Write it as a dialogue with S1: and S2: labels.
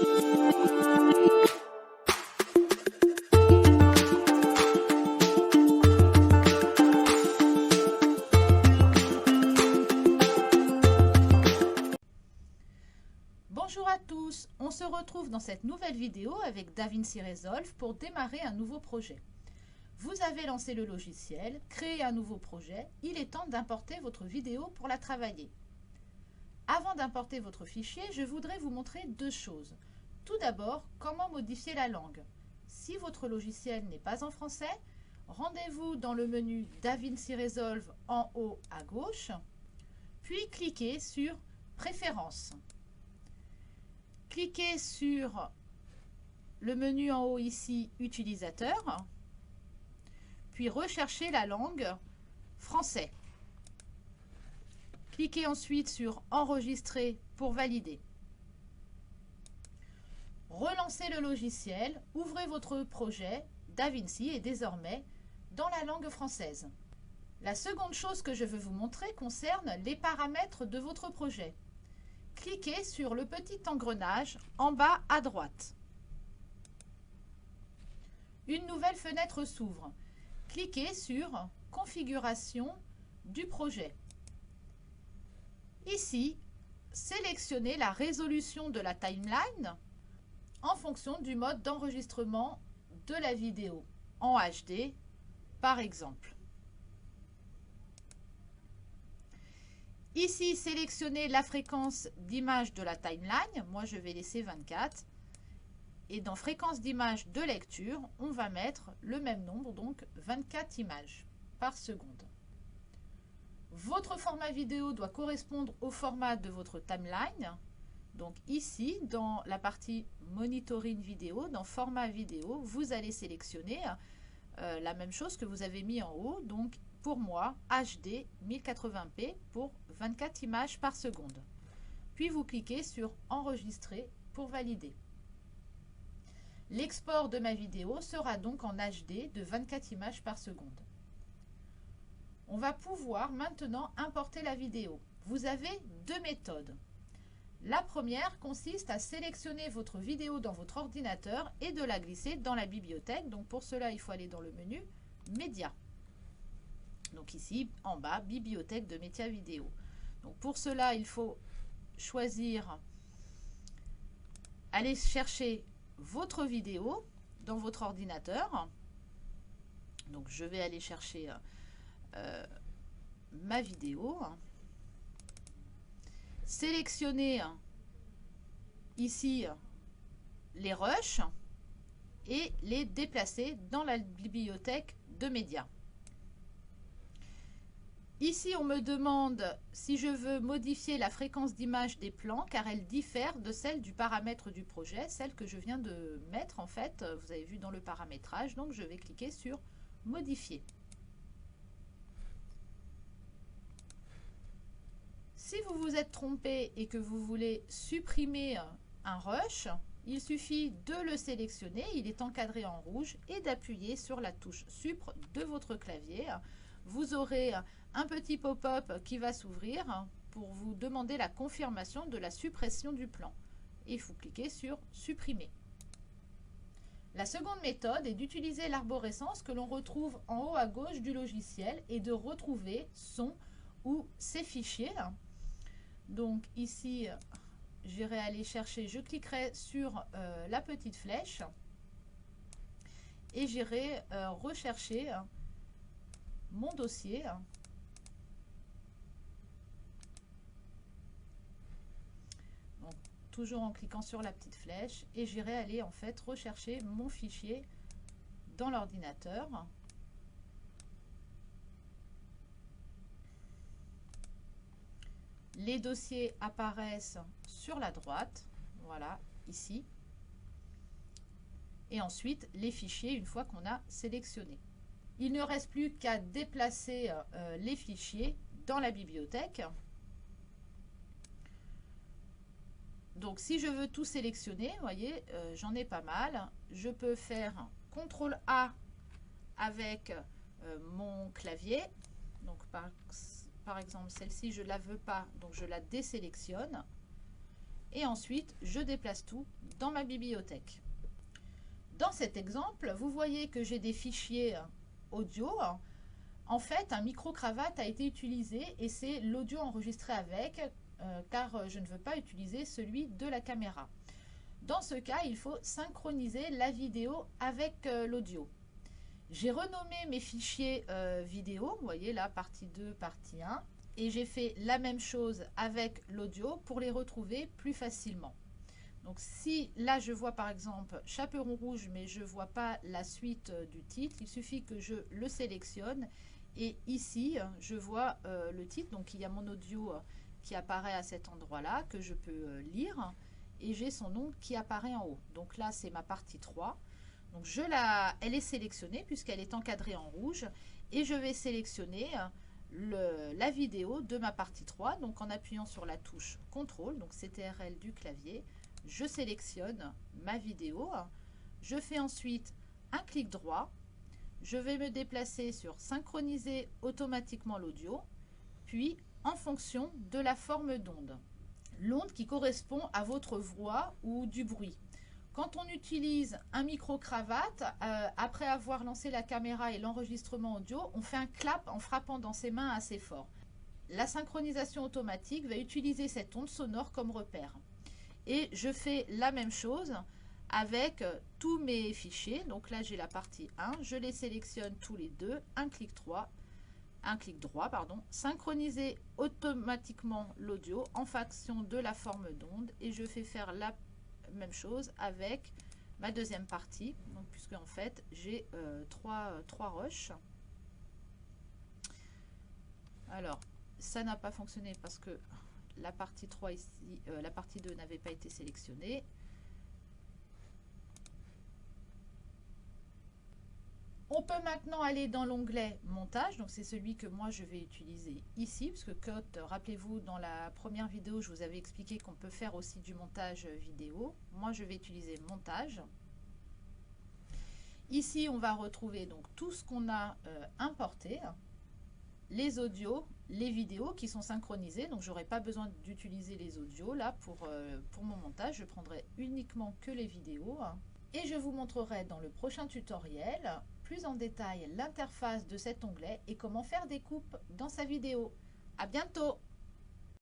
S1: Bonjour à tous, on se retrouve dans cette nouvelle vidéo avec DaVinci Resolve pour démarrer un nouveau projet. Vous avez lancé le logiciel, créé un nouveau projet, il est temps d'importer votre vidéo pour la travailler. Avant d'importer votre fichier, je voudrais vous montrer deux choses. Tout d'abord, comment modifier la langue. Si votre logiciel n'est pas en français, rendez-vous dans le menu DaVinci Resolve en haut à gauche, puis cliquez sur Préférences. Cliquez sur le menu en haut ici, Utilisateur, puis recherchez la langue français. Cliquez ensuite sur Enregistrer pour valider. Relancez le logiciel, ouvrez votre projet. DaVinci est désormais dans la langue française. La seconde chose que je veux vous montrer concerne les paramètres de votre projet. Cliquez sur le petit engrenage en bas à droite. Une nouvelle fenêtre s'ouvre. Cliquez sur Configuration du projet. Ici, sélectionnez la résolution de la timeline en fonction du mode d'enregistrement de la vidéo en HD, par exemple. Ici, sélectionnez la fréquence d'image de la timeline. Moi, je vais laisser 24. Et dans fréquence d'image de lecture, on va mettre le même nombre, donc 24 images par seconde. Votre format vidéo doit correspondre au format de votre timeline. Donc ici, dans la partie monitoring vidéo, dans format vidéo, vous allez sélectionner la même chose que vous avez mis en haut. Donc pour moi, HD 1080p pour 24 images par seconde. Puis vous cliquez sur Enregistrer pour valider. L'export de ma vidéo sera donc en HD de 24 images par seconde. On va pouvoir maintenant importer la vidéo. Vous avez deux méthodes. La première consiste à sélectionner votre vidéo dans votre ordinateur et de la glisser dans la bibliothèque. Donc pour cela, il faut aller dans le menu Médias. Donc ici, en bas, Bibliothèque de médias vidéo. Donc pour cela, il faut choisir, aller chercher votre vidéo dans votre ordinateur. Donc je vais aller chercher ma vidéo. Sélectionner ici les rushs et les déplacer dans la bibliothèque de médias. Ici, on me demande si je veux modifier la fréquence d'image des plans car elle diffère de celle du paramètre du projet, celle que je viens de mettre en fait, vous avez vu dans le paramétrage, donc je vais cliquer sur Modifier. Si vous vous êtes trompé et que vous voulez supprimer un rush, il suffit de le sélectionner, il est encadré en rouge, et d'appuyer sur la touche Supr de votre clavier. Vous aurez un petit pop-up qui va s'ouvrir pour vous demander la confirmation de la suppression du plan. Et vous cliquez sur Supprimer. La seconde méthode est d'utiliser l'arborescence que l'on retrouve en haut à gauche du logiciel et de retrouver son ou ses fichiers. Donc ici, j'irai aller chercher, je cliquerai sur la petite flèche et j'irai rechercher mon dossier. Donc, toujours en cliquant sur la petite flèche et j'irai aller en fait rechercher mon fichier dans l'ordinateur. Les dossiers apparaissent sur la droite, voilà, ici. Et ensuite, les fichiers, une fois qu'on a sélectionné. Il ne reste plus qu'à déplacer les fichiers dans la bibliothèque. Donc, si je veux tout sélectionner, vous voyez, j'en ai pas mal. Je peux faire CTRL A avec mon clavier. Donc, par exemple, celle-ci, je ne la veux pas, donc je la désélectionne. Et ensuite, je déplace tout dans ma bibliothèque. Dans cet exemple, vous voyez que j'ai des fichiers audio. En fait, un micro-cravate a été utilisé et c'est l'audio enregistré avec, car je ne veux pas utiliser celui de la caméra. Dans ce cas, il faut synchroniser la vidéo avec l'audio. J'ai renommé mes fichiers vidéo, vous voyez là, partie 2, partie 1, et j'ai fait la même chose avec l'audio pour les retrouver plus facilement. Donc si là je vois par exemple Chaperon rouge, mais je ne vois pas la suite du titre, il suffit que je le sélectionne et ici je vois le titre, donc il y a mon audio qui apparaît à cet endroit-là, que je peux lire, et j'ai son nom qui apparaît en haut. Donc là c'est ma partie 3. Donc elle est sélectionnée puisqu'elle est encadrée en rouge, et je vais sélectionner la vidéo de ma partie 3. Donc en appuyant sur la touche CTRL, donc CTRL du clavier, je sélectionne ma vidéo. Je fais ensuite un clic droit. Je vais me déplacer sur synchroniser automatiquement l'audio, puis en fonction de la forme d'onde. L'onde qui correspond à votre voix ou du bruit. Quand on utilise un micro-cravate, après avoir lancé la caméra et l'enregistrement audio, on fait un clap en frappant dans ses mains assez fort. La synchronisation automatique va utiliser cette onde sonore comme repère. Et je fais la même chose avec tous mes fichiers. Donc là, j'ai la partie 1, je les sélectionne tous les deux, un clic droit, synchroniser automatiquement l'audio en fonction de la forme d'onde, et je fais faire la même chose avec ma deuxième partie, donc puisque en fait j'ai trois rushs. Alors ça n'a pas fonctionné parce que la partie 3 ici, la partie 2 n'avait pas été sélectionnée. On peut maintenant aller dans l'onglet montage, donc c'est celui que moi je vais utiliser ici, parce que rappelez-vous, dans la première vidéo je vous avais expliqué qu'on peut faire aussi du montage vidéo. Moi je vais utiliser montage. Ici on va retrouver donc tout ce qu'on a importé, les audios, les vidéos qui sont synchronisées, donc j'aurai pas besoin d'utiliser les audios là pour mon montage, je prendrai uniquement que les vidéos. Et je vous montrerai dans le prochain tutoriel plus en détail l'interface de cet onglet et comment faire des coupes dans sa vidéo. À bientôt!